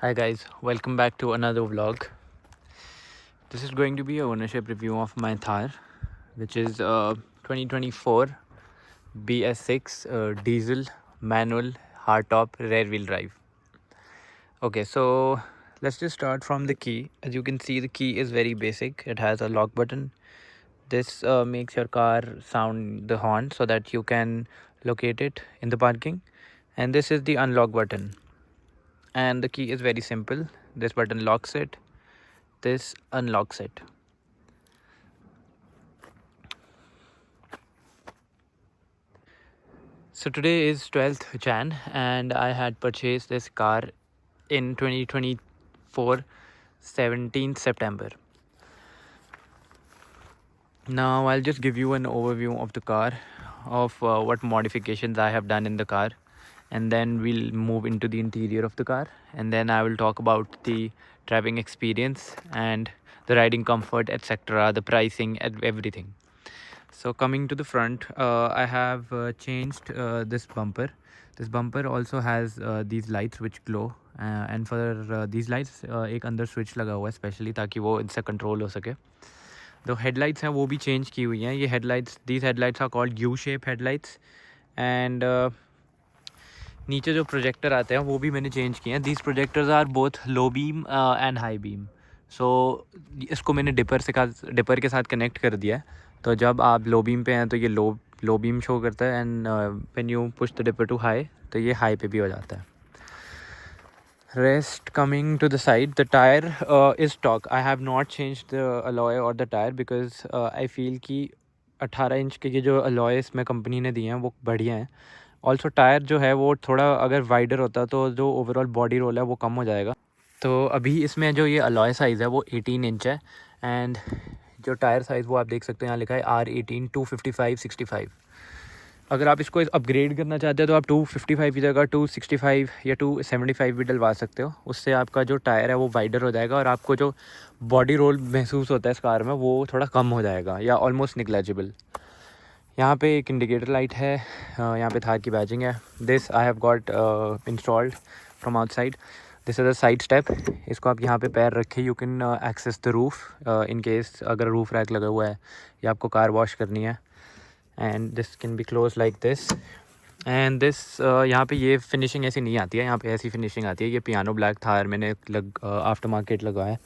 Hi guys, welcome back to another vlog. This is going to be a ownership review of my Thar, which is 2024 BS6 diesel manual hardtop rear wheel drive. Okay, so let's just start from the key. As you can see, the key is very basic. It has a lock button. This makes your car sound the horn so that you can locate it in the parking. And this is the unlock button. And the key is very simple. This button locks it. This unlocks it. So today is 12th Jan and I had purchased this car in 2024 17th September. Now I'll just give you an overview of the car, of what modifications I have done in the car, and then we'll move into the interior of the car, and then I will talk about the driving experience and the riding comfort, etc., the pricing and everything. So coming to the front, I have changed this bumper. This bumper also has these lights which glow, and for these lights एक अंदर switch लगा हुआ है specially ताकि वो इनसे control हो सके. The headlights हैं वो भी change की हुई हैं. ये headlights, these headlights are called U-shape headlights, and नीचे जो प्रोजेक्टर आते हैं वो भी मैंने चेंज किए हैं. These projectors are both low beam and high beam. सो इसको मैंने डिपर के साथ कनेक्ट कर दिया है. तो जब आप लो बीम पे हैं तो ये लो बीम शो करता है, and when you push the dipper to high तो ये हाई पे भी हो जाता है. Rest coming to the side, the tyre is stock. I have not change the alloy और the tyre because I feel कि 18 इंच के ये जो अलॉय इसमें कंपनी ने दिए हैं वो बढ़िया हैं. ऑल्सो टायर जो है वो थोड़ा अगर वाइडर होता तो जो ओवरऑल बॉडी रोल है वो कम हो जाएगा. तो अभी इसमें जो ये अलॉय साइज़ है वो 18 इंच है, एंड जो टायर साइज़ वो आप देख सकते हैं यहाँ लिखा है R18 255/65. अगर आप इसको अपग्रेड करना चाहते हो तो आप 255 की जगह 265 या 275 भी डलवा सकते हो. उससे आपका जो टायर है वो वाइडर हो जाएगा और आपको जो बॉडी रोल महसूस होता है इस कार में वो थोड़ा कम हो जाएगा या ऑलमोस्ट निग्लेजिबल. यहाँ पे एक इंडिकेटर लाइट है, यहाँ पे थार की बैजिंग है. This I have got installed from outside. This is a side step. इसको आप यहाँ पे पैर रखे you can access the roof in case अगर रूफ़ रैक लगा हुआ है या आपको कार वॉश करनी है. And this can be close like this. And this यहाँ पे ये फिनिशिंग ऐसी नहीं आती है, यहाँ पे ऐसी फिनिशिंग आती है. ये पियानो ब्लैक थार मैंने आफ्टर मार्केट लगाया है.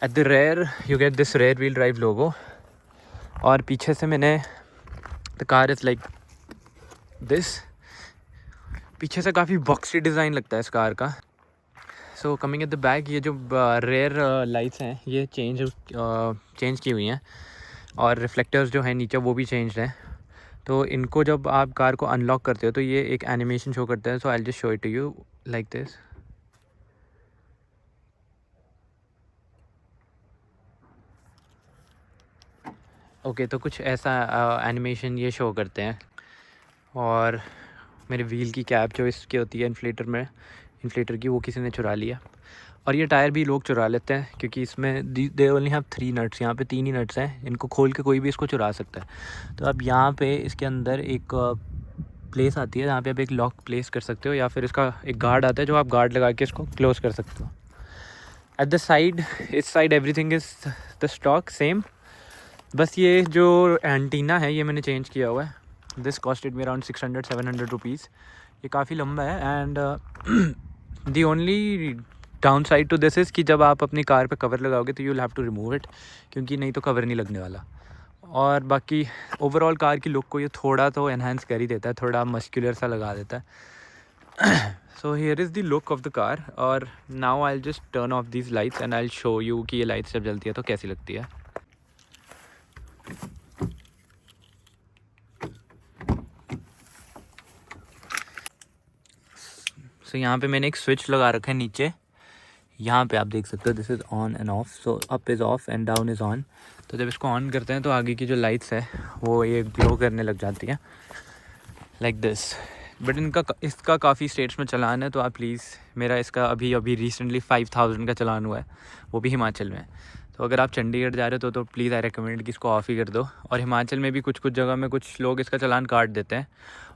At the rear you get this rear wheel drive logo, और पीछे से मैंने the car is like this. पीछे से काफ़ी बॉक्सी डिज़ाइन लगता है इस कार का. So coming at the back, ये जो रेयर लाइट्स हैं ये चेंज की हुई हैं, और रिफ्लेक्टर्स जो हैं नीचे वो भी चेंज हैं. तो इनको जब आप कार को अनलॉक करते हो तो ये एक एनिमेशन शो करता है. So I just show it to you like this. Okay, तो कुछ ऐसा एनिमेशन ये शो करते हैं. और मेरे व्हील की कैप जो इसकी होती है इन्फ्लेटर की, वो किसी ने चुरा लिया. और ये टायर भी लोग चुरा लेते हैं क्योंकि इसमें दे ओनली हैव 3 नट्स. यहाँ पे 3 ही नट्स हैं, इनको खोल के कोई भी इसको चुरा सकता है. तो अब यहाँ पे इसके अंदर एक प्लेस आती है जहाँ पे आप एक लॉक प्लेस कर सकते हो, या फिर इसका एक गार्ड आता है जो आप गार्ड लगा के इसको क्लोज़ कर सकते हो. एट द साइड, इस side everything is the stock same. बस ये जो एंटीना है ये मैंने चेंज किया हुआ है. This costed me around 600-700 rupees. ये काफ़ी लंबा है, and the only downside to this is कि जब आप अपनी कार पे कवर लगाओगे तो you will have to remove it, क्योंकि नहीं तो कवर नहीं लगने वाला. और बाकी ओवरऑल कार की लुक को ये थोड़ा तो एनहांस कर ही देता है, थोड़ा मस्कुलर सा लगा देता है. So here is the look of the car. और now I will just turn off these lights and I will show you कि ये लाइट्स जब जलती है तो कैसी लगती है. सो यहाँ पे मैंने एक स्विच लगा रखा है नीचे. यहाँ पे आप देख सकते हो this is on end of. So up is of and down is on. तो जब इसको ऑन करते हैं तो आगे की जो लाइट्स है वो ये ग्लो करने लग जाती हैं लाइक दिस. बट इसका काफ़ी स्टेट्स में चलान है, तो आप प्लीज़, मेरा इसका अभी रिसेंटली 5000 का चलान हुआ है, वो भी हिमाचल में. तो अगर आप चंडीगढ़ जा रहे हो तो प्लीज़ आई रिकमेंड कि इसको ऑफ़ ही कर दो। और हिमाचल में भी कुछ कुछ जगह में कुछ लोग इसका चालान काट देते हैं।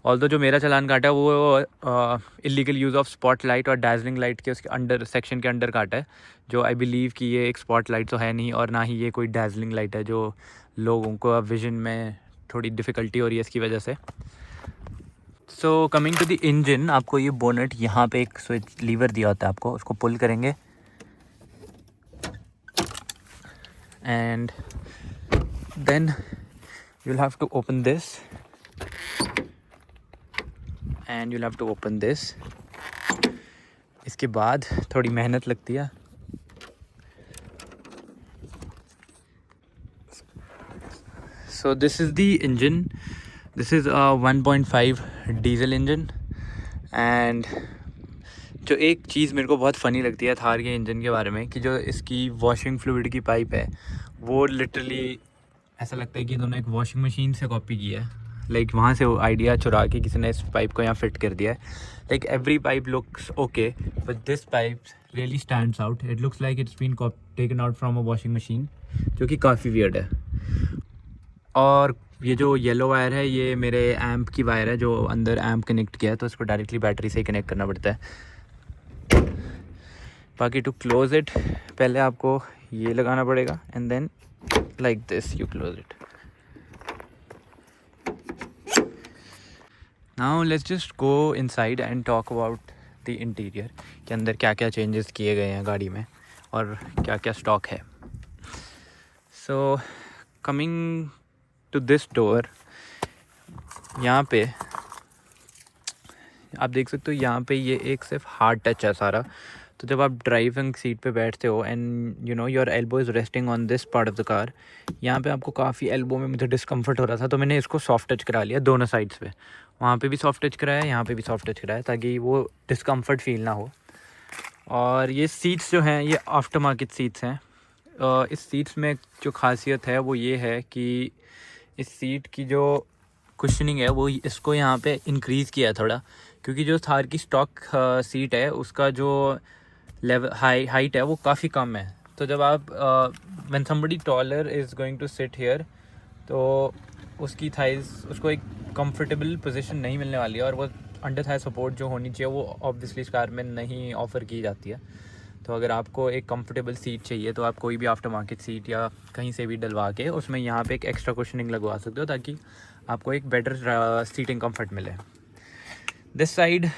ऑल्दो जो मेरा चालान काटा है वो illegal use of spot light और डैजलिंग लाइट के उसके अंडर सेक्शन के अंडर काटा है, जो आई बिलीव कि ये एक स्पॉट लाइट तो है नहीं और ना ही ये कोई डैजलिंग लाइट है, जो लोगों को विजन में थोड़ी डिफ़िकल्टी हो रही है इसकी वजह से। So coming to the engine, आपको ये बोनेट यहाँ पे एक स्विच लीवर दिया होता है, आपको उसको पुल करेंगे and then you'll have to open this and you'll have to open this. इसके बाद थोड़ी मेहनत लगती है। So this is the engine. This is a 1.5 diesel engine. And जो एक चीज़ मेरे को बहुत फ़नी लगती है थार के इंजन के बारे में, कि जो इसकी वॉशिंग फ्लूइड की पाइप है वो लिटरली ऐसा लगता है कि इन्होंने एक वॉशिंग मशीन से कॉपी किया है। लाइक वहाँ से वो आइडिया चुरा के किसी ने इस पाइप को यहाँ फिट कर दिया है। Like every pipe looks okay but this pipe really stands out. It looks like it's been taken out from a washing machine, जो कि काफ़ी वियर्ड है। और ये जो येलो वायर है ये मेरे एम्प की वायर है, जो अंदर एम्प कनेक्ट किया है, तो इसको डायरेक्टली बैटरी से ही कनेक्ट करना पड़ता है। बाकी टू क्लोज़ इट पहले आपको ये लगाना पड़ेगा and then like this you close it. Now let's just go inside and talk about the interior, के अंदर क्या क्या चेंजेस किए गए हैं गाड़ी में और क्या क्या स्टॉक है। So coming to this door, यहाँ पे आप देख सकते हो, यहाँ पे ये एक सिर्फ हार्ड टच है सारा। तो जब आप ड्राइविंग सीट पे बैठते हो and you know your elbow is resting on this part of the car, यहाँ पे आपको काफ़ी एल्बो में मुझे डिस्कम्फर्ट हो रहा था, तो मैंने इसको सॉफ्ट टच करा लिया दोनों साइड्स पे। वहाँ पे भी सॉफ्ट टच कराया, यहाँ पे भी सॉफ्ट टच कराया, ताकि वो डिस्कम्फर्ट फील ना हो। और ये सीट्स जो हैं ये आफ्टर मार्केट सीट्स हैं। इस सीट्स में जो खासियत है वो ये है कि इस सीट की जो कुशनिंग है वो इसको यहाँ पे इंक्रीज़ किया है थोड़ा, क्योंकि जो थार की स्टॉक सीट है उसका जो लेवल हाइट है वो काफ़ी कम है। तो जब आप when somebody taller is going to sit here, तो उसकी थाइज उसको एक कंफर्टेबल पोजीशन नहीं मिलने वाली है, और वो अंडर थाई सपोर्ट जो होनी चाहिए वो ऑब्वियसली इस कार में नहीं ऑफ़र की जाती है। तो अगर आपको एक कंफर्टेबल सीट चाहिए तो आप कोई भी आफ्टर मार्केट सीट या कहीं से भी डलवा के उसमें यहाँ पे एक एक्स्ट्रा कुशनिंग लगवा सकते हो, ताकि आपको एक बेटर सीटिंग कंफर्ट मिले। दिस साइड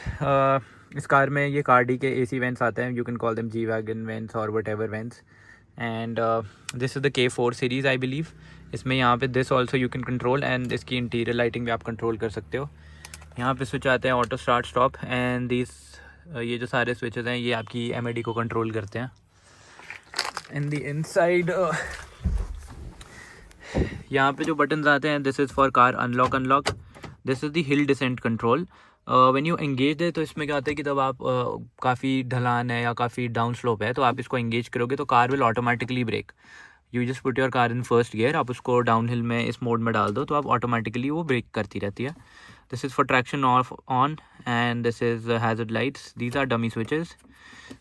इस कार में ये कार्डी के AC वेंट्स आते हैं, you can call them G wagon vents और whatever vents. And this is the K4 series I believe. इसमें यहाँ पे this also you can control, and इसकी इंटीरियर लाइटिंग भी आप कंट्रोल कर सकते हो। यहाँ पे स्विच आते हैं auto start stop, and this ये जो सारे स्विचेस हैं ये आपकी MID को कंट्रोल करते हैं। इन द इनसाइड यहाँ पे जो बटन्स आते हैं, this is for car unlock this is the hill descent control. When you engage है तो इसमें क्या होता है कि जब आप काफ़ी ढलान है या काफ़ी डाउन स्लोप है तो आप इसको एंगेज करोगे तो car will automatically brake. You just put your car in first gear, आप उसको डाउन हिल में इस मोड में डाल दो तो आप ऑटोमेटिकली वो ब्रेक करती रहती है। This is for traction off on, and this is hazard lights, these are dummy switches.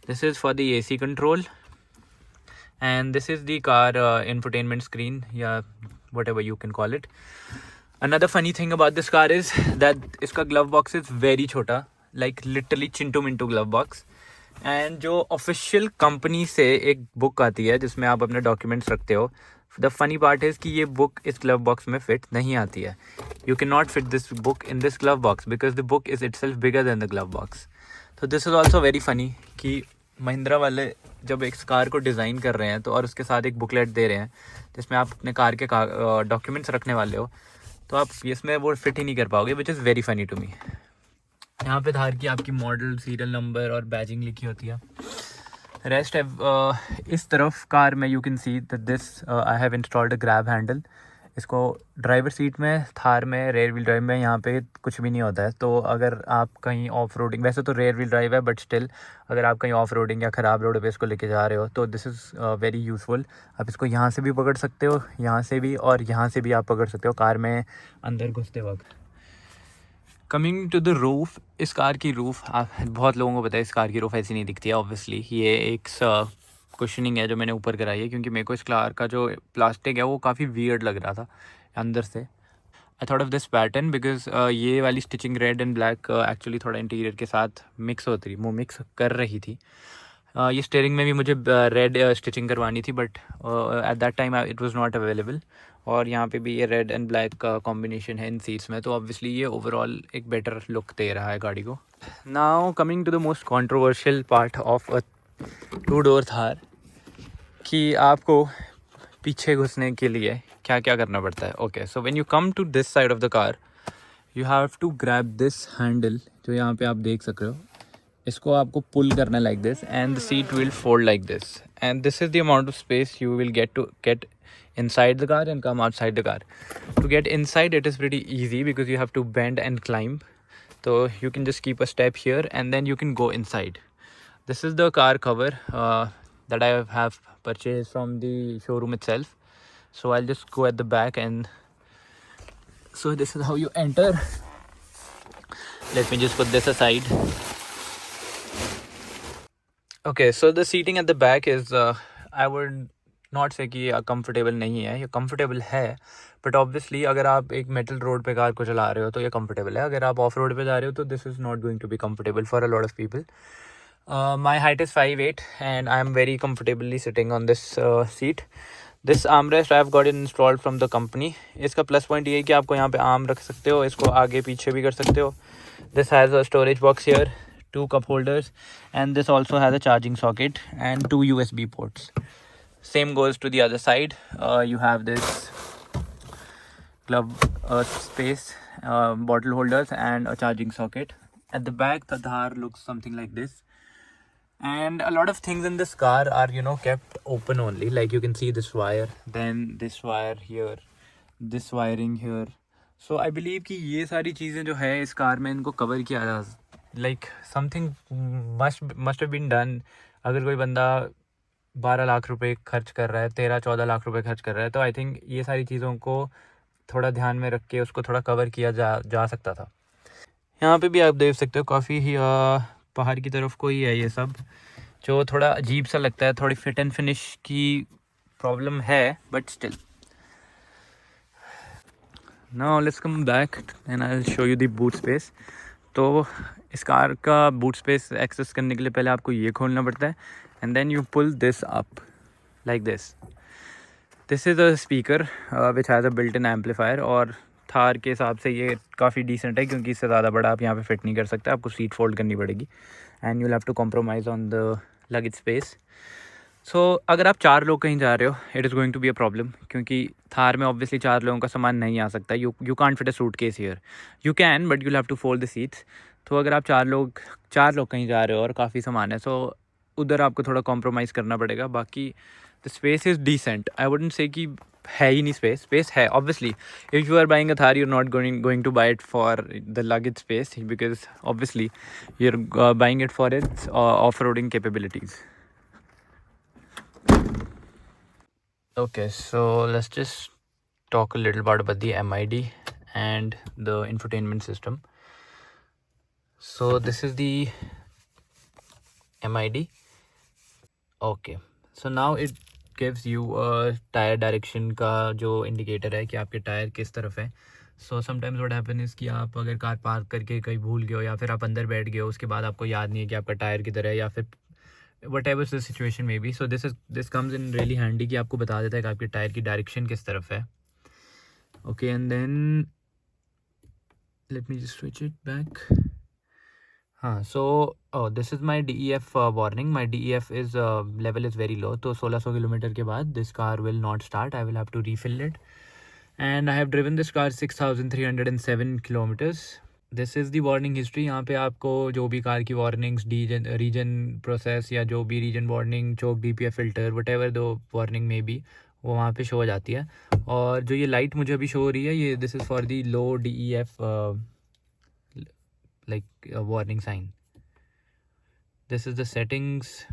This is for the AC control, and this is the car infotainment screen, yeah, whatever you can call it. Another funny thing about this car is that इसका glove box is very छोटा, like literally Chintu Mintu glove box. and जो official company से एक book आती है जिसमें आप अपने documents रखते हो, the funny part is कि ये book इस glove box में fit नहीं आती है। You cannot fit this book in this glove box because the book is itself bigger than the glove box. So this is also very funny कि महिंद्रा वाले जब एक कार को डिज़ाइन कर रहे हैं तो और उसके साथ एक बुकलेट दे रहे हैं जिसमें आप अपने कार के डॉक्यूमेंट्स रखने वाले हो, तो आप इसमें वो फिट ही नहीं कर पाओगे, which is very funny to me. यहाँ पे थार की आपकी मॉडल, सीरियल नंबर और बैजिंग लिखी होती है। रेस्ट इस तरफ कार में you can see that this I have installed a grab handle. इसको ड्राइवर सीट में, थार में, रेयर व्हील ड्राइव में यहाँ पे कुछ भी नहीं होता है। तो अगर आप कहीं ऑफ रोडिंग, वैसे तो रेयर व्हील ड्राइव है बट स्टिल अगर आप कहीं ऑफ रोडिंग या ख़राब रोड पे इसको लेके जा रहे हो तो दिस इज़ वेरी यूज़फुल। आप इसको यहाँ से भी पकड़ सकते हो, यहाँ से भी, और यहाँ से भी आप पकड़ सकते हो कार में अंदर घुसते वक्त। कमिंग टू द रूफ़, इस कार की रूफ़ बहुत लोगों को पता है इस कार की रूफ़ ऐसी नहीं दिखती है। ऑब्वियसली ये एक कुशनिंग है जो मैंने ऊपर कराई है, क्योंकि मेरे को इस कार का जो प्लास्टिक है वो काफ़ी वियर्ड लग रहा था अंदर से। I thought of this pattern because ये वाली stitching red and black actually थोड़ा इंटीरियर के साथ मिक्स होती रही, वो मिक्स कर रही थी। ये स्टेयरिंग में भी मुझे रेड स्टिचिंग करवानी थी, but at that time it was not available. और यहाँ पे भी ये रेड एंड ब्लैक का कॉम्बिनेशन है इन सीट्स में, तो ऑब्वियसली ये ओवरऑल एक बेटर लुक दे रहा है गाड़ी को। Now coming to the most controversial part of a two door Thar, कि आपको पीछे घुसने के लिए क्या क्या करना पड़ता है। Okay, so when you come to this side of the car, you have to grab this handle, जो यहाँ पे आप देख सक रहे हो। इसको आपको पुल करना है like this, and the seat will fold like this, and this is the amount of space you will get inside the car and come outside the car. To get inside, it is pretty easy because you have to bend and climb. So you can just keep a step here and then you can go inside. This is the car cover that I have purchased from the showroom itself. So I'll just go at the back, and so this is how you enter. Let me just put this aside. Okay, so the seating at the back is I would not say कि comfortable नहीं है, ये comfortable है, but obviously अगर आप एक metal road पे car को चला रहे हो तो ये कंफर्टेबल है। अगर आप ऑफ रोड पे जा रहे हो तो this is not going to be comfortable for a lot of people. My height is 5'8" and I am very comfortably sitting on this seat. This armrest I have got it installed from the company. इसका plus point ये है कि आपको यहाँ पे arm रख सकते हो, इसको आगे पीछे भी कर सकते हो. This has a storage box here, 2 cup holders, and this also has a charging socket and 2 USB ports. Same goes to the other side. You have this glove space, bottle holders and a charging socket. At the back, the Thar looks something like this. And a lot of things in this car are, you know, kept open only. Like you can see this wire, then this wire here, this wiring here. So I believe कि ये सारी चीज़ें जो है इस car में इनको cover किया जा, like something must have been done. अगर कोई बंदा 12 लाख रुपए खर्च कर रहा है, 13-14 लाख रुपए खर्च कर रहा है, तो आई थिंक ये सारी चीज़ों को थोड़ा ध्यान में रख के उसको थोड़ा कवर किया जा सकता था. यहाँ पे भी आप देख सकते हो काफ़ी ही पहाड़ की तरफ को ही है ये सब, जो थोड़ा अजीब सा लगता है. थोड़ी फिट एंड फिनिश की प्रॉब्लम है, but still. Now let's come back and I will show you the boot space. तो इस कार का बूट स्पेस एक्सेस करने के लिए पहले आपको ये खोलना पड़ता है, and then you pull this up like this. This is a speaker which has a built in amplifier, और थार के हिसाब से ये काफ़ी डिसेंट है, क्योंकि इससे ज़्यादा बड़ा आप यहाँ पे फिट नहीं कर सकते, आपको सीट फोल्ड करनी पड़ेगी, and you have to compromise on the luggage space. So अगर आप 4 लोग कहीं जा रहे हो, it is going to be a problem, क्योंकि थार में ऑब्वियसली 4 लोगों का सामान नहीं आ सकता. You can't fit a suitcase here. You can, but you have to fold the seats. तो अगर आप 4 लोग कहीं जा रहे हो और काफ़ी सामान है, सो उधर आपको थोड़ा कॉम्प्रोमाइज़ करना पड़ेगा. बाकी the space is decent. I wouldn't say कि है ही नहीं स्पेस है. Obviously if you are buying a Thar, you are not going to buy it for the luggage space, because obviously you are buying it for its off roading capabilities. Okay, so let's just talk a little about the MID and the infotainment system. So this is the MID. Okay, so now it gives you a tire direction का जो indicator है कि आपके tyre किस तरफ है. So sometimes what happen is कि आप अगर कार पार्क करके कहीं भूल गए हो, या फिर आप अंदर बैठ गए हो, उसके बाद आपको याद नहीं है कि आपका टायर किधर है, या फिर whatever the situation may be. So this comes in really handy कि आपको बता देता है कि आपके टायर की डायरेक्शन किस तरफ है. Okay, and then let me just switch it back. So this is my DEF warning. My DEF is level is very low. तो 1600 किलोमीटर के बाद this car will not start. I will have to refill it. And I have driven this car 6,307 kilometers. This is the warning history. यहाँ पे आपको जो भी car की warnings, reason process, या जो भी रीजन वार्निंग, चोक, DPF फिल्टर, वटेवर दो वार्निंग में भी, वो वहाँ पे शो हो जाती है. और जो ये लाइट मुझे अभी शो हो रही है, ये this is for the low DEF like warning sign. This is the settings.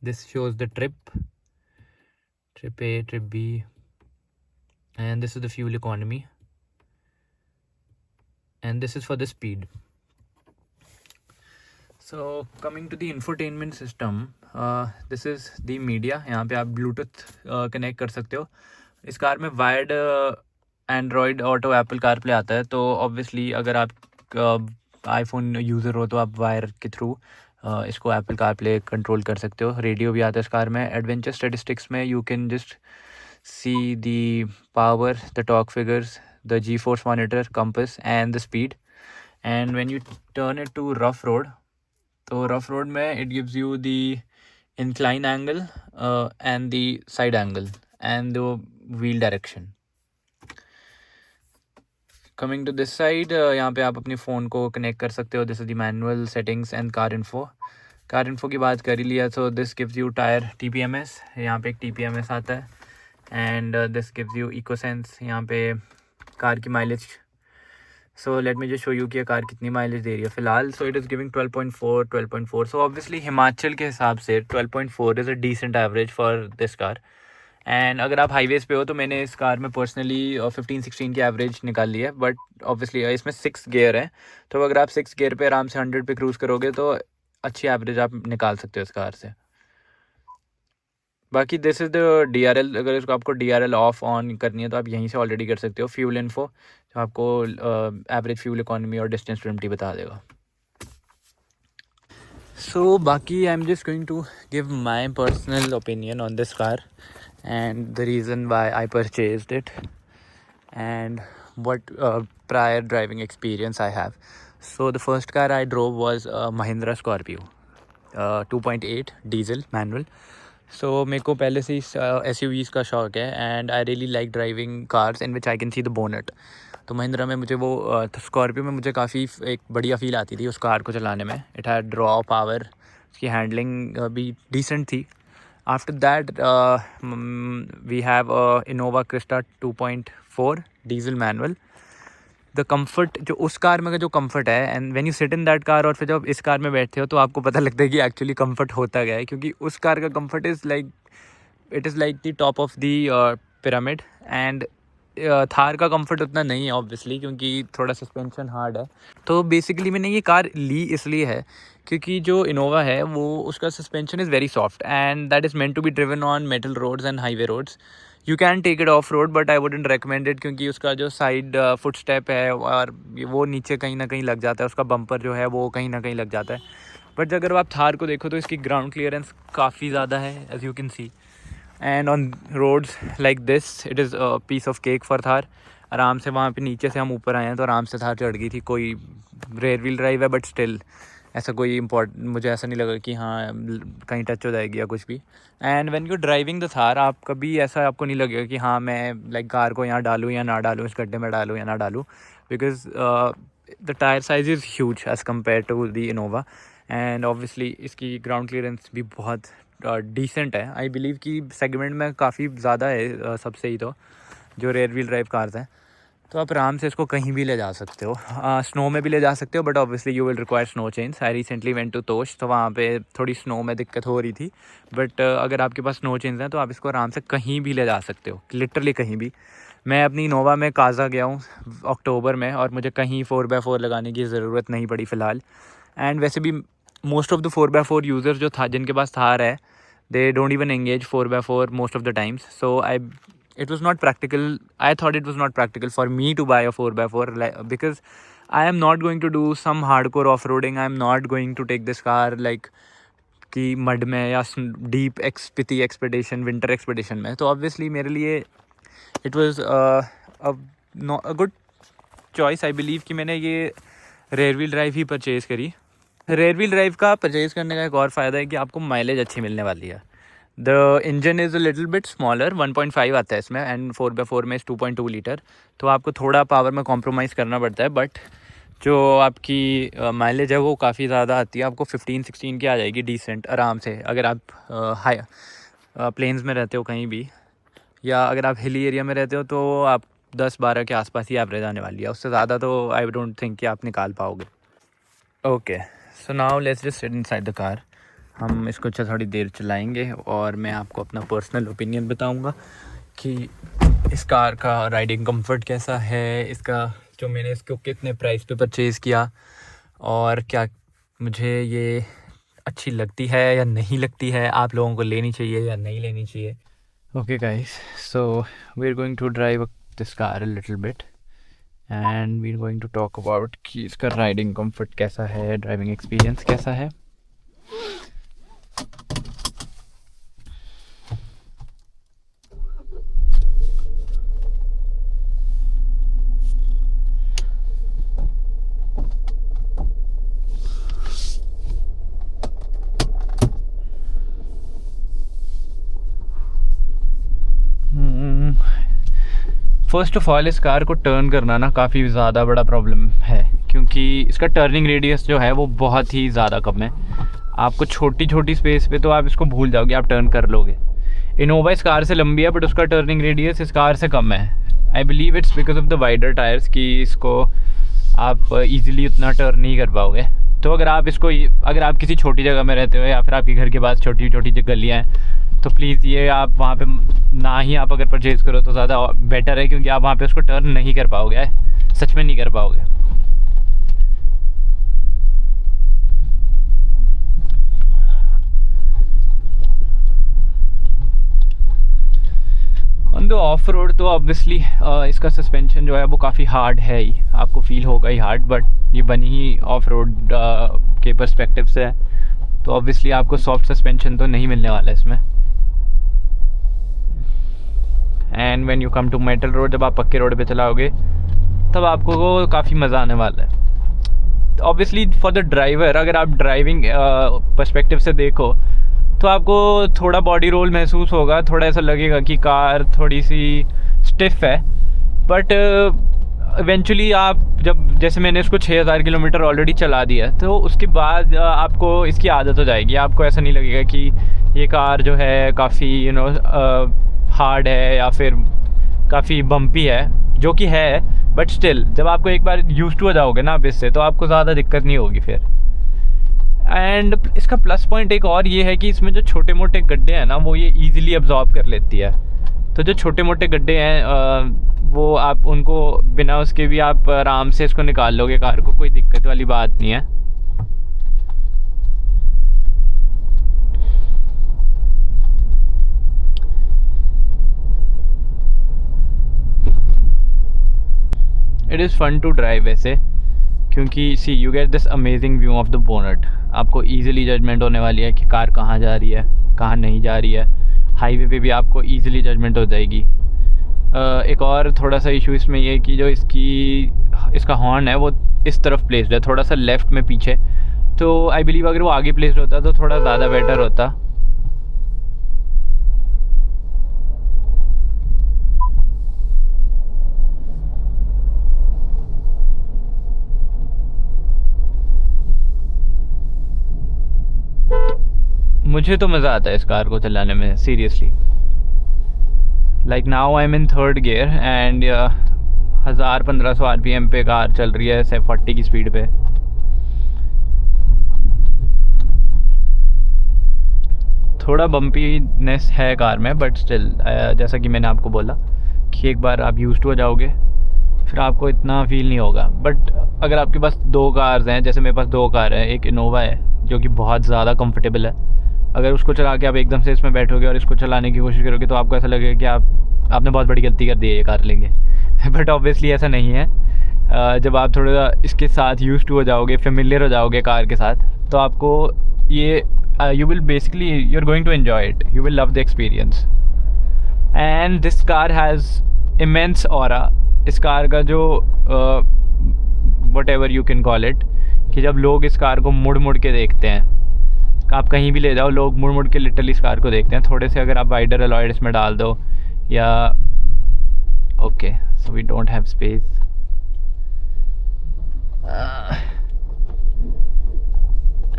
This shows the trip A, trip B, and this is the fuel economy, and this is for the speed. So coming to the infotainment system, this is the media. यहाँ पे आप Bluetooth connect कर सकते हो। इस car में wired Android auto Apple CarPlay आता है, तो ऑब्वियसली अगर आप आईफोन यूज़र हो तो आप वायर के थ्रू इसको एप्पल कारप्ले कंट्रोल कर सकते हो। रेडियो भी आता है इस कार में। एडवेंचर स्टैटिस्टिक्स में you can just see the power, the torque figures, the G force monitor, compass and the speed. And when you turn it to rough road, तो रफ रोड में it gives you the incline angle and the side angle and the wheel direction. Coming to this side, यहाँ पे आप अपने phone को connect कर सकते हो। This is the manual settings and car info. Car info की बात कर ही लिया, तो this gives you tyre TPMS, यहाँ पे एक TPMS आता है। And this gives you eco sense, यहाँ पे कार की mileage. So let me just show you कि कार कितनी माइलेज दे रही है फ़िलहाल। So it is giving 12.4। So obviously Himachal के हिसाब से 12.4 is a decent average for this car. And अगर आप हाईवेज़ पे हो तो मैंने इस कार में पर्सनली 15-16 की एवरेज निकाल ली है। बट ऑब्वियसली इसमें 6 गियर हैं, तो अगर आप 6 गियर पे आराम से 100 पे क्रूज़ करोगे तो अच्छी एवरेज आप निकाल सकते हो इस कार से। बाकी दिस इज़ द DRL। अगर इसको आपको DRL ऑफ ऑन करनी है तो आप यहीं से ऑलरेडी कर सकते हो। फ्यूल इन्फो जो आपको एवरेज फ्यूल इकोनॉमी और डिस्टेंस लिमिट बता देगा। सो बाकी I am just going to give my personal opinion on this car and the reason why I purchased it and what prior driving experience I have. So the first car I drove was a Mahindra Scorpio 2.8 diesel manual. So मेरे को पहले से ही SUVs का शौक है and I really like driving cars in which I can see the bonnet. तो महिंद्रा में मुझे वो स्कॉर्पियो में मुझे काफ़ी एक बढ़िया फील आती थी उस कार को चलाने में। इट हैड रॉ पावर, उसकी हैंडलिंग भी डिसेंट थी। After that, we have Innova Crysta 2.4 diesel manual. The comfort जो उस कार में का जो कम्फर्ट है, and when you sit in that car और फिर जब इस कार में बैठते हो तो आपको पता लगता है कि एक्चुअली कम्फर्ट होता क्या है। क्योंकि उस कार का comfort is like it is like the top of the pyramid. And Thar का कंफर्ट उतना नहीं है ऑब्वियसली, क्योंकि थोड़ा सस्पेंशन हार्ड है। तो बेसिकली मैंने ये कार ली इसलिए है क्योंकि जो इनोवा है वो उसका suspension is very soft and that is meant to be driven on metal roads and highway roads. You can take it off road but I wouldn't recommend it, क्योंकि उसका जो साइड फुट स्टेप है और वो नीचे कहीं ना कहीं लग जाता है, उसका बम्पर जो है वो कहीं ना कहीं लग जाता है। बट अगर आप थार को देखो तो इसकी ग्राउंड क्लियरेंस काफ़ी ज़्यादा है, as you can see. And on roads like this it is a piece of cake for Thar. आराम से वहाँ पे नीचे से हम ऊपर आए हैं तो आराम से थार चढ़ गई थी। कोई रेयर व्हील ड्राइव है बट स्टिल ऐसा कोई इम्पोर्टेंट मुझे ऐसा नहीं लगा कि हाँ कहीं टच हो जाएगी या कुछ भी। And when you driving the Thar आप कभी ऐसा आपको नहीं लगेगा कि हाँ मैं लाइक कार को यहाँ डालूँ या ना डालूँ, इस गड्ढे में डालूँ या ना डालूँ, because the tyre size is huge as compared to the Innova. And obviously इसकी ग्राउंड क्लियरेंस भी बहुत डिसेंट है। आई बिलीव कि सेगमेंट में काफ़ी ज़्यादा है सबसे ही, तो जो रेयर व्हील ड्राइव कार्स हैं। तो आप आराम से इसको कहीं भी ले जा सकते हो, स्नो में भी ले जा सकते हो, but obviously you will require snow change. I recently went to Tosh, तो वहाँ पे थोड़ी स्नो में दिक्कत हो रही थी। बट अगर आपके पास स्नो चेंज हैं तो आप इसको आराम से कहीं भी ले जा सकते हो, लिटरली कहीं भी। मैं अपनी इनोवा में काजा गया हूँ अक्टूबर में और मुझे कहीं 4x4 लगाने की ज़रूरत नहीं पड़ी फ़िलहाल। एंड वैसे भी most of the 4x4 users जो था जिनके पास थार है, they don't even engage 4x4 most of the times. So it was not practical. I thought it was not practical for me to buy a 4x4 because I am not going to do some hardcore off-roading. I am not going to take this car like कि mud में या deep Spiti expedition, winter expedition में। तो obviously मेरे लिए it was a good choice. I believe कि मैंने ये रेयर व्हील ड्राइव ही परचेज़ करी। रेयर व्हील ड्राइव का परचेज़ करने का एक और फ़ायदा है कि आपको माइलेज अच्छी मिलने वाली है। The engine is a little bit smaller, 1.5 आता है इसमें, एंड 4x4 में 2.2 लीटर, तो आपको थोड़ा पावर में कॉम्प्रोमाइज़ करना पड़ता है। बट जो आपकी माइलेज है वो काफ़ी ज़्यादा आती है, आपको 15-16 की आ जाएगी डिसेंट आराम से। अगर आप हाई प्लेन्स में रहते हो कहीं भी, या अगर आप हिली एरिया में रहते हो तो आप 10-12 के आसपास ही एवरेज आने वाली है। उससे ज़्यादा तो आई डोंट थिंक कि आप निकाल पाओगे। Okay, so now let's just sit inside the car. हम इसको थोड़ी देर चलाएंगे और मैं आपको अपना पर्सनल ओपिनियन बताऊंगा कि इस कार का राइडिंग कंफर्ट कैसा है, इसका जो मैंने इसको कितने प्राइस पे परचेज़ किया और क्या मुझे ये अच्छी लगती है या नहीं लगती है, आप लोगों को लेनी चाहिए या नहीं लेनी चाहिए। Okay guys, so we are going to drive this car a little bit and we are going to talk about कि इसका राइडिंग कंफर्ट कैसा है, ड्राइविंग एक्सपीरियंस कैसा है। फर्स्ट ऑफ ऑल इस कार को टर्न करना ना काफ़ी ज़्यादा बड़ा प्रॉब्लम है, क्योंकि इसका टर्निंग रेडियस जो है वो बहुत ही ज़्यादा कम है। आपको छोटी छोटी स्पेस पे तो आप इसको भूल जाओगे, आप टर्न कर लोगे। इनोवा इस कार से लंबी है बट उसका टर्निंग रेडियस इस कार से कम है। I believe it's because of the wider tyres कि इसको आप इजीली उतना टर्न नहीं कर पाओगे। तो अगर आप किसी छोटी जगह में रहते हो या फिर आपके घर के पास छोटी छोटी गलियाँ हैं तो प्लीज़ ये आप वहाँ पे ना ही आप अगर परचेज़ करो तो ज़्यादा बेटर है, क्योंकि आप वहाँ पे उसको टर्न नहीं कर पाओगे, सच में नहीं कर पाओगे। ऑन द ऑफ रोड तो ऑब्वियसली इसका सस्पेंशन जो है वो काफ़ी हार्ड है ही, आपको फील होगा ही हार्ड, बट ये बनी ही ऑफ रोड के पर्सपेक्टिव से है, तो ऑब्वियसली आपको सॉफ्ट सस्पेंशन तो नहीं मिलने वाला है इसमें। And when you come to metal road, जब आप पक्के रोड पे चलाओगे तब आपको काफ़ी मज़ा आने वाला है। ऑब्वियसली फॉर द ड्राइवर, अगर आप ड्राइविंग पर्सपेक्टिव से देखो तो आपको थोड़ा बॉडी रोल महसूस होगा, थोड़ा ऐसा लगेगा कि कार थोड़ी सी स्टिफ है, बट इवेंचुअली आप जैसे मैंने इसको 6000 किलोमीटर ऑलरेडी चला दिया, तो उसके बाद आपको इसकी आदत हो जाएगी। आपको ऐसा नहीं लगेगा कि ये कार जो है काफ़ी हार्ड है या फिर काफ़ी बम्पी है, जो कि है, बट स्टिल जब आपको एक बार यूज्ड हो जाओगे ना आप इससे, तो आपको ज़्यादा दिक्कत नहीं होगी फिर। एंड इसका प्लस पॉइंट एक और ये है कि इसमें जो छोटे मोटे गड्ढे हैं ना वो ये ईज़िली अब्जॉर्ब कर लेती है। तो जो छोटे मोटे गड्ढे हैं वो आप उनको बिना उसके भी आप आराम से इसको निकाल लोगे, कार को कोई दिक्कत वाली बात नहीं है। It is fun to drive वैसे, क्योंकि see you get this amazing view of the bonnet. आपको ईजिली जजमेंट होने वाली है कि कार कहाँ जा रही है, कहाँ नहीं जा रही है। हाईवे पे भी आपको ईजिली जजमेंट हो जाएगी। एक और थोड़ा सा इशू इसमें ये कि जो इसका हॉर्न है वो इस तरफ प्लेस्ड है, थोड़ा सा लेफ़्ट में पीछे। तो आई बिलीव अगर वो आगे प्लेस्ड होता तो थोड़ा ज़्यादा बेटर होता। मुझे तो मज़ा आता है इस कार को चलाने में, seriously. Like now I am in third gear and 1000-1500 RPM पे कार चल रही है 40 की स्पीड पे। थोड़ा बम्पीनेस है कार में, बट स्टिल जैसा कि मैंने आपको बोला कि एक बार आप यूज्ड हो जाओगे फिर आपको इतना फील नहीं होगा। बट अगर आपके पास 2 कार्स हैं, जैसे मेरे पास 2 कार है, एक इनोवा है जो कि बहुत ज़्यादा कंफर्टेबल है, अगर उसको चला के आप एकदम से इसमें बैठोगे और इसको चलाने की कोशिश करोगे तो आपको ऐसा लगेगा कि आपने बहुत बड़ी गलती कर दी है ये कार लेंगे। बट ऑब्वियसली ऐसा नहीं है। जब आप थोड़ा इसके साथ यूज्ड हो जाओगे, फेमिलियर हो जाओगे कार के साथ, तो आपको ये you will basically you are going to enjoy it, you will love the experience. And this car has immense aura. इस कार का जो whatever you can call it, कि जब लोग इस कार को मुड़ मुड़ के देखते हैं, आप कहीं भी ले जाओ लोग मुड़ मुड़ के लिटरली इस कार को देखते हैं। थोड़े से अगर आप वाइडर अलॉयड इसमें डाल दो या okay so we don't have space.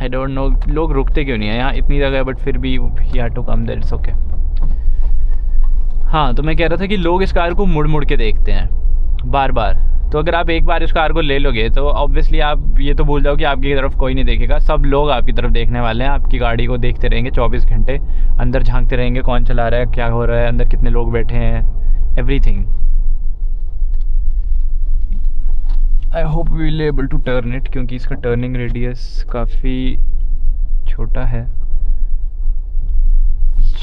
I don't know लोग रुकते क्यों नहीं है यहाँ, इतनी जगह है बट फिर भी he had to come there, it's okay. हाँ, तो मैं कह रहा था कि लोग इस कार को मुड़ मुड़ के देखते हैं बार बार। तो अगर आप एक बार इस कार को ले लोगे तो ऑब्वियसली आप ये तो भूल जाओ कि आपकी तरफ कोई नहीं देखेगा, सब लोग आपकी तरफ देखने वाले हैं। आपकी गाड़ी को देखते रहेंगे 24 घंटे, अंदर झांकते रहेंगे कौन चला रहा है, क्या हो रहा है, अंदर कितने लोग बैठे हैं, everything. I hope we will able to turn it, क्योंकि इसका टर्निंग रेडियस काफ़ी छोटा है।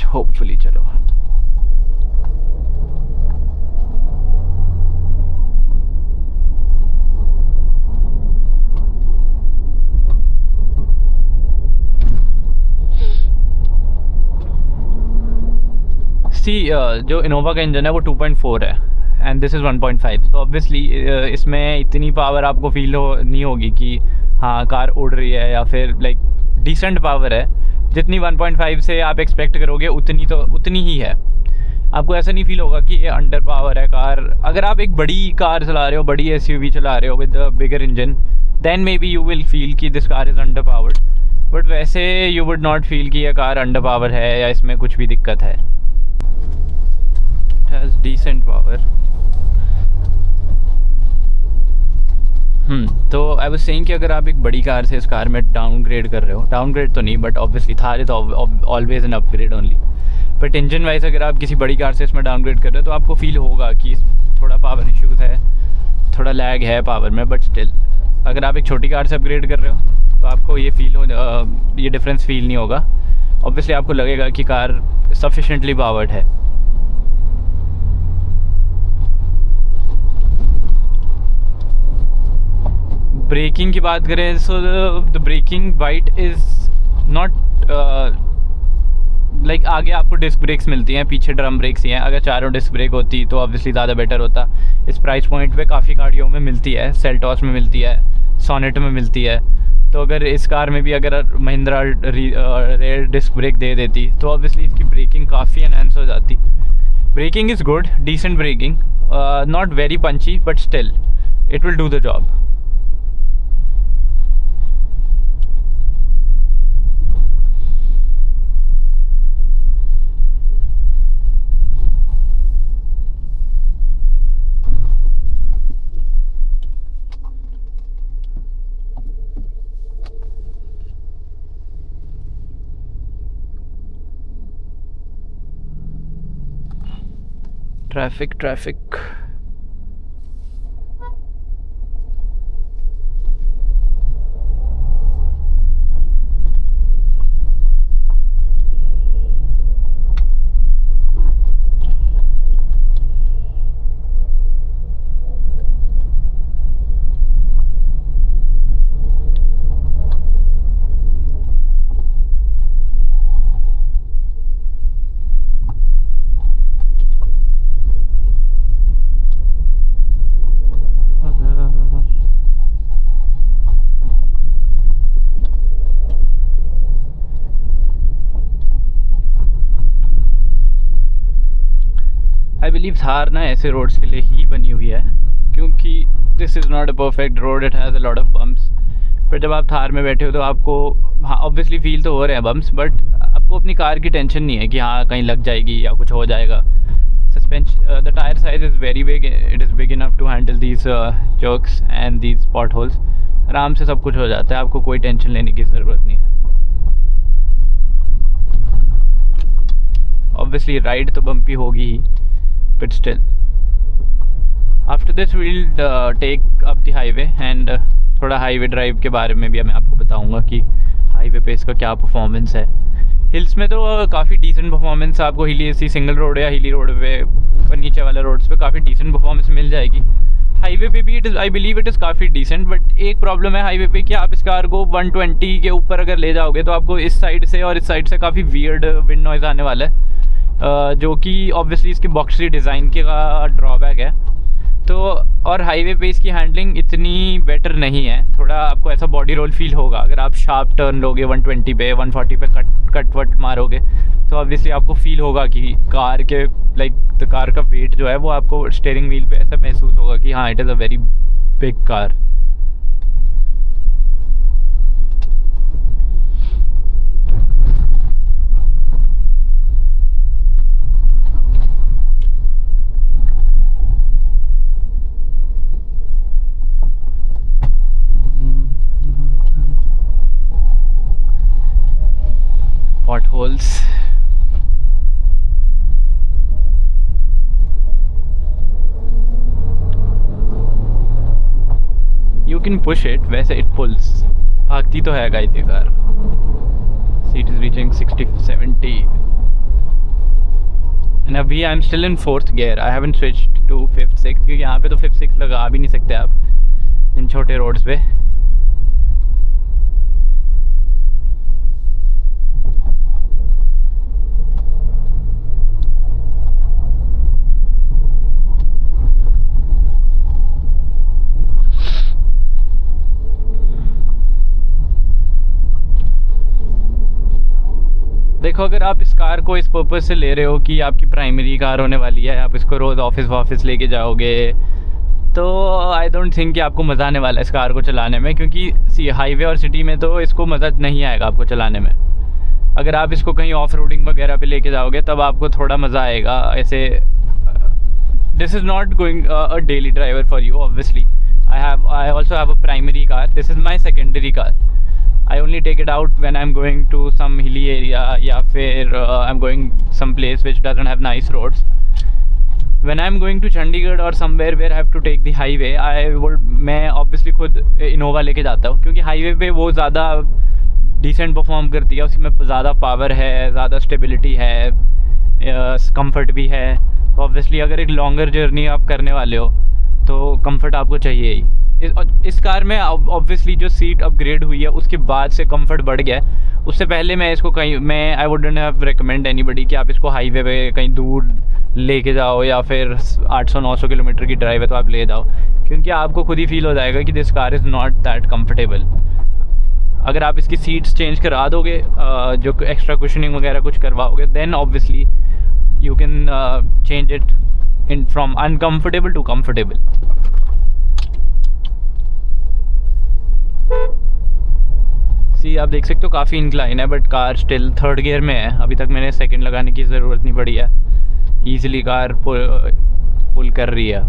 होपफुली चलो। जो इनोवा का इंजन है वो 2.4 है एंड दिस इज़ 1.5, तो ऑब्वियसली इसमें इतनी पावर आपको फील नहीं होगी कि हाँ कार उड़ रही है, या फिर लाइक डिसेंट पावर है। जितनी 1.5 से आप एक्सपेक्ट करोगे उतनी ही है। आपको ऐसा नहीं फील होगा कि ये अंडर पावर है कार। अगर आप एक बड़ी कार चला रहे हो, बड़ी एसयूवी चला रहे हो with the bigger engine, then maybe you will feel कि this car is underpowered, but वैसे यू वुड नॉट फील कि यह कार अंडर पावर है या इसमें कुछ भी दिक्कत है। It has decent power. तो आई वाज सेइंग कि अगर आप एक बड़ी कार से इस कार में डाउनग्रेड कर रहे हो, डाउनग्रेड तो नहीं but obviously Thar is always an upgrade only, but engine wise अगर आप किसी बड़ी कार से इसमें डाउनग्रेड कर रहे हो तो आपको फील होगा कि थोड़ा पावर इश्यूज़ है, थोड़ा लैग है पावर में, बट स्टिल अगर आप एक छोटी कार से अपग्रेड कर रहे हो तो आपको ये ये डिफरेंस फील नहीं होगा। ऑब्वियसली आपको लगेगा कि कार सफिशेंटली पावर्ड है। ब्रेकिंग की बात करें, so the braking bite is not like आगे आपको डिस्क ब्रेक्स मिलती हैं, पीछे ड्रम ब्रेक्स ही हैं। अगर चारों डिस्क ब्रेक होती तो ऑब्वियसली ज़्यादा बेटर होता। इस प्राइस पॉइंट पे काफ़ी गाड़ियों में मिलती है, सेल्टॉस में मिलती है, सोनेट में मिलती है। तो अगर इस कार में भी अगर महिंद्रा रेयर डिस्क ब्रेक दे देती तो ऑब्वियसली इसकी ब्रेकिंग काफ़ी एनहांस हो जाती। Braking is good, decent braking, not very punchy but still it will do the job. Traffic I believe Thar ना ऐसे रोड्स के लिए ही बनी हुई है, क्योंकि this is not a perfect road, it has a lot of bumps. फिर जब आप थार में बैठे हो तो आपको हाँ ऑब्वियसली फील तो हो रहे हैं बम्प्स, बट आपको अपनी कार की टेंशन नहीं है कि हाँ कहीं लग जाएगी या कुछ हो जाएगा। Suspension, the tyre size is very big, it is big enough to handle these jerks and these potholes. आराम से सब कुछ हो जाता है, आपको कोई टेंशन लेने की ज़रूरत नहीं है। ऑब्वियसली राइड तो बम्पी होगी ही, but still after this we'll take up the highway and थोड़ा हाईवे ड्राइव के बारे में भी मैं आपको बताऊंगा कि हाईवे पे इसका क्या परफॉर्मेंस है। हिल्स में तो काफ़ी डिसेंट परफॉर्मेंस आपको हिली ऐसी सिंगल रोड या हिली रोड पे ऊपर नीचे वाले रोड्स पे काफ़ी डिसेंट परफॉर्मेंस मिल जाएगी। हाईवे पे भी it is I believe it is काफ़ी डिसेंट, बट एक प्रॉब्लम है हाईवे पे कि आप इस कार को 120 के ऊपर अगर ले जाओगे तो आपको इस साइड से और इस साइड से काफ़ी वियर्ड विंड नॉइज़ आने वाला है, जो कि ऑब्वियसली इसकी बॉक्सी डिज़ाइन के का ड्रॉबैक है। तो और हाईवे पे इसकी हैंडलिंग इतनी बेटर नहीं है, थोड़ा आपको ऐसा बॉडी रोल फील होगा अगर आप शार्प टर्न लोगे 120 पे 140 पे कट वट मारोगे तो ऑब्वियसली आपको फील होगा कि कार के लाइक द कार का वेट जो है वो आपको स्टीयरिंग व्हील पे ऐसा महसूस होगा कि हाँ it is a very big car. potholes, push it, वैसे इट पुल्स, भागती तो है गाइस ये कार। सीट इज रीचिंग 60-70 एंड अभी I am still in 4th gear, I haven't switched to 5th 6th, क्योंकि यहाँ पे तो 5th 6th लगा भी नहीं सकते आप इन छोटे रोड्स पे। देखो, अगर आप इस कार को इस पर्पज़ से ले रहे हो कि आपकी प्राइमरी कार होने वाली है, आप इसको रोज़ ऑफिस लेके जाओगे, तो आई डोंट थिंक कि आपको मज़ा आने वाला है इस कार को चलाने में, क्योंकि हाईवे और सिटी में तो इसको मज़ा नहीं आएगा आपको चलाने में। अगर आप इसको कहीं ऑफ रोडिंग वगैरह पे लेके जाओगे तब आपको थोड़ा मज़ा आएगा। ऐसे this is not going a daily driver for you, obviously. I also have a primary car, this is my secondary car. I only take it out when I'm going to some hilly area, या फिर I'm going some place which doesn't have nice roads. When I'm going to Chandigarh or somewhere where I have to take the highway, मैं obviously खुद Innova लेके जाता हूँ, क्योंकि highway पे वो ज़्यादा डिसेंट परफॉर्म करती है, उसमें ज़्यादा पावर है, ज़्यादा स्टेबिलिटी है, कंफर्ट भी है। तो ऑब्वियसली अगर एक लॉन्गर जर्नी आप करने वाले हो तो कंफर्ट आपको चाहिए ही। इस कार में ऑब्वियसली जो सीट अपग्रेड हुई है उसके बाद से कंफर्ट बढ़ गया है। उससे पहले मैं इसको I wouldn't have recommend anybody कि आप इसको हाईवे पे कहीं दूर लेके जाओ, या फिर 800-900 किलोमीटर की ड्राइव है तो आप ले जाओ, क्योंकि आपको खुद ही फील हो जाएगा कि this car is not that comfortable. अगर आप इसकी सीट्स चेंज करा दोगे, जो एक्स्ट्रा कुशनिंग वगैरह कुछ करवाओगे, then obviously you can change it in from uncomfortable to comfortable. आप देख सकते हो काफ़ी इंक्लाइन है, but car still 3rd gear में है। अभी तक मैंने 2nd लगाने की ज़रूरत नहीं पड़ी है, ईज़िली कार पुल कर रही है।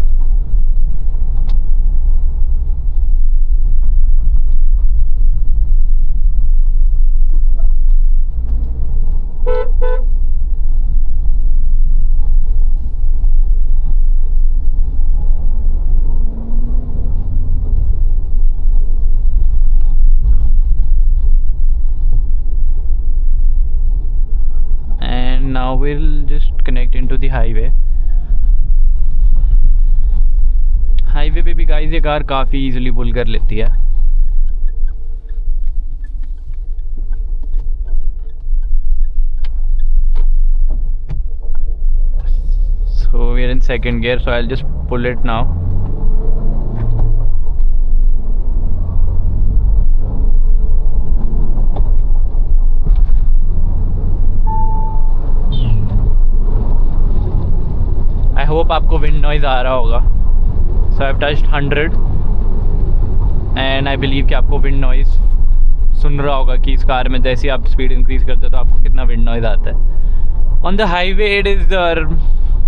Now we'll just connect into the highway. Highway पे भी गाइस ये कार काफ़ी इजीली पुल कर लेती है। So we are in 2nd gear, so I'll just pull it now. I hope आपको विंड नॉइज़ आ रहा होगा। So I've touched 100 and I believe कि आपको विंड नॉइज़ सुन रहा होगा कि इस कार में जैसे आप स्पीड इंक्रीज़ करते हो तो आपको कितना विंड नॉइज़ आता है। On the highway it is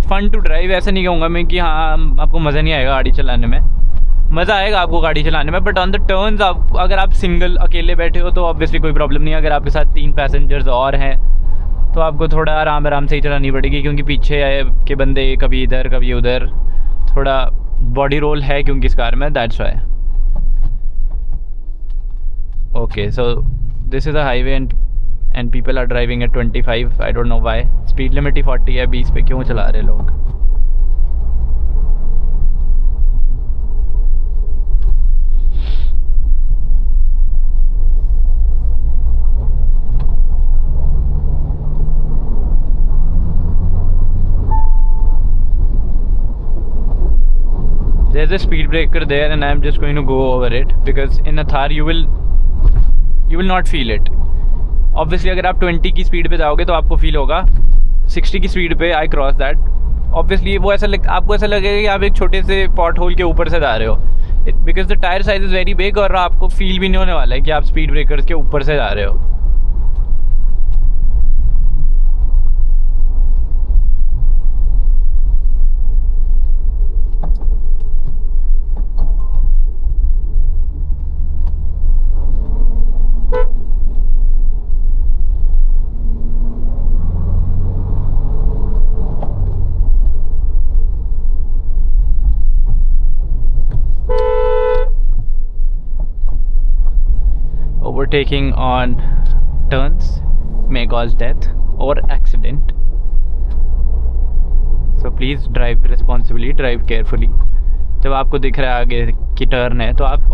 fun to drive. ऐसा नहीं कहूँगा मैं कि हाँ आपको मज़ा नहीं आएगा गाड़ी चलाने में, मज़ा आएगा आपको गाड़ी चलाने में, बट ऑन द टर्न्स अगर आप सिंगल अकेले बैठे हो तो ऑब्वियसली कोई प्रॉब्लम नहीं है। अगर आपके साथ 3 पैसेंजर्स और हैं तो आपको थोड़ा आराम से ही चलानी पड़ेगी, क्योंकि पीछे के बंदे कभी इधर कभी उधर, थोड़ा बॉडी रोल है क्योंकि इस कार में, that's why. Okay, so this is a highway and people are driving at 25। I don't know why. Speed limit ही 40 है, 20 पे क्यों चला रहे लोग। There's a speed breaker there and I'm just going to go over it because in a Thar you will not feel it. Obviously अगर आप 20 की स्पीड पे जाओगे तो आपको फील होगा। 60 की स्पीड पे आई क्रॉस दैट, ऑब्वियसली वो आपको ऐसा लगेगा कि आप एक छोटे से पॉट होल के ऊपर से जा रहे हो, because the tyre size is very big, और आपको फील भी नहीं होने वाला है कि आप स्पीड ब्रेकर्स के ऊपर से जा रहे हो। overtaking on turns may cause death or accident. So please drive responsibly, drive carefully. जब आपको दिख रहा है आगे की टर्न है तो आप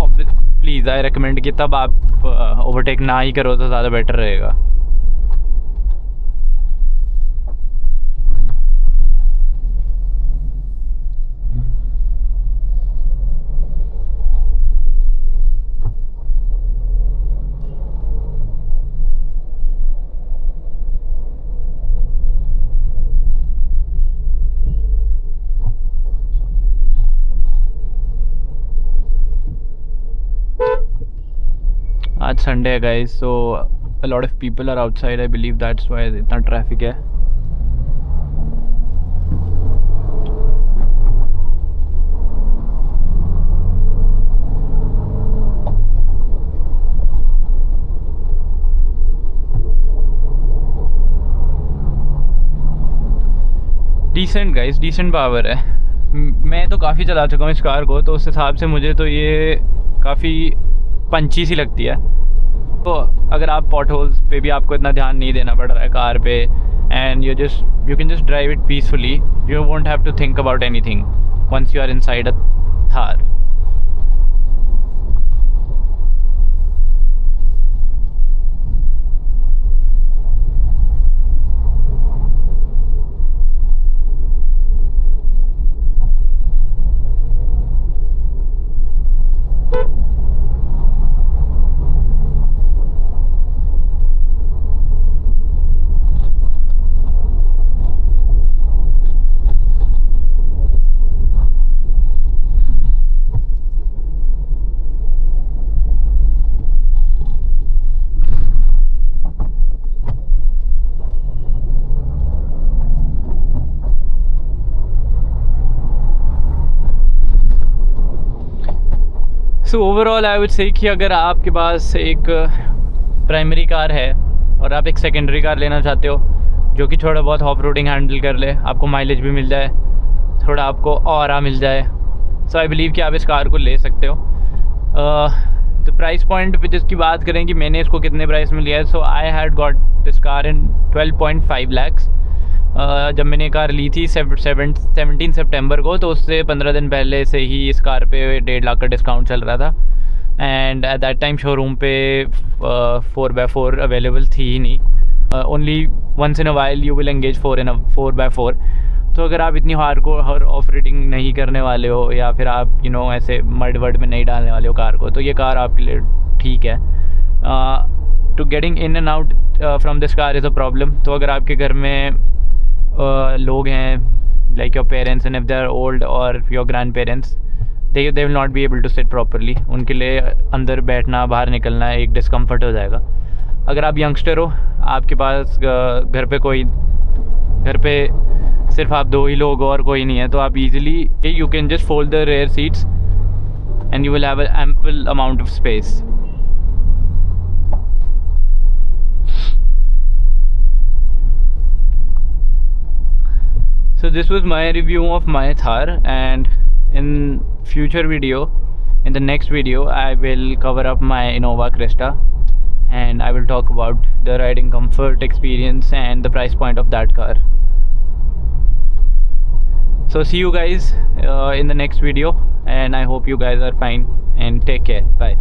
प्लीज़ आई रेकमेंड कि तब आप ओवरटेक ना ही करो तो ज़्यादा बेटर रहेगा. आज संडे है guys, so a lot of people are outside. I believe that's why इतना ट्रैफिक है. डिसेंट गाइस, डिसेंट पावर है. मैं तो काफ़ी चला चुका हूँ इस कार को, तो उस हिसाब से मुझे तो ये काफ़ी पंची सी लगती है. तो अगर आप पॉट होल्स पे भी आपको इतना ध्यान नहीं देना पड़ रहा है कार पे, and you can just drive it peacefully. You won't have to think about anything once you are inside a Thar. So overall I would say कि अगर आपके पास एक प्राइमरी कार है और आप एक सेकेंडरी कार लेना चाहते हो जो कि थोड़ा बहुत ऑफ रोडिंग हैंडल कर ले, आपको माइलेज भी मिल जाए, थोड़ा आपको ऑरा मिल जाए, सो आई बिलीव कि आप इस कार को ले सकते हो. तो प्राइस पॉइंट पे जिसकी बात करें कि मैंने इसको कितने प्राइस में लिया है, so I had got this car in 12.5 lakhs. जब मैंने कार ली थी 17 सितंबर को, तो उससे 15 दिन पहले से ही इस कार पे 1.5 लाख का डिस्काउंट चल रहा था. And at that time showroom पे 4x4 अवेलेबल थी ही नहीं. Only once in a while you will engage 4x4. तो अगर आप इतनी हर ऑफ रेडिंग नहीं करने वाले हो, या फिर आप ऐसे मड वर्ड में नहीं डालने वाले हो कार को, तो ये कार आपके लिए ठीक है. To getting in and out from this car is a problem. तो अगर आपके घर में लोग हैं, like your parents, and if they are old और your grand parents, they will not be able to sit properly. उनके लिए अंदर बैठना, बाहर निकलना एक डिस्कम्फर्ट हो जाएगा. अगर आप यंगस्टर हो, आपके पास घर पे सिर्फ आप 2 ही लोग हो और कोई नहीं है, तो आप easily you can just fold the rear seats and you will have an ample amount of space. So this was my review of my Thar, and in the next video I will cover up my Innova Cresta, and I will talk about the riding comfort experience and the price point of that car. So see you guys in the next video, and I hope you guys are fine, and take care. Bye.